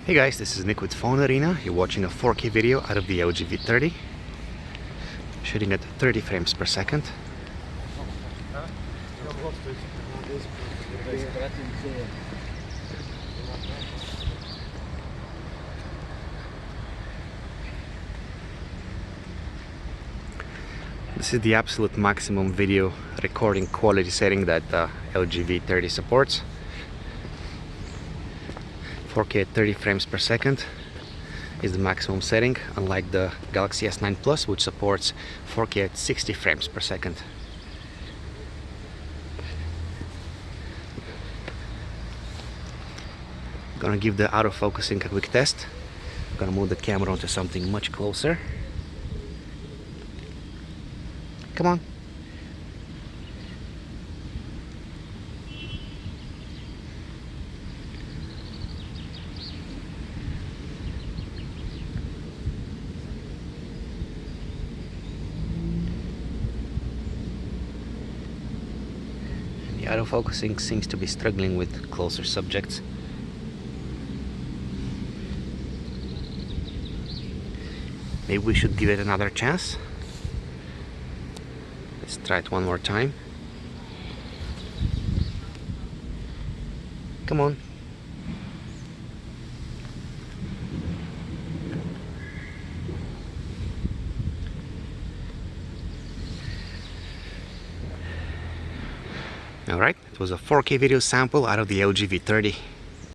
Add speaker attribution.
Speaker 1: Hey guys, this is Nick with PhoneArena. You're watching a 4K video out of the LG V30, shooting at 30 frames per second. This is the absolute maximum video recording quality setting that LG V30 supports. 4K at 30 frames per second is the maximum setting, unlike the Galaxy S9 Plus, which supports 4K at 60 frames per second. Gonna give the autofocusing a quick test. Gonna move the camera onto something much closer. Come on. The autofocusing seems to be struggling with closer subjects. Maybe we should give it another chance. Let's try it one more time. Come on. Alright, it was a 4K video sample out of the LG V30.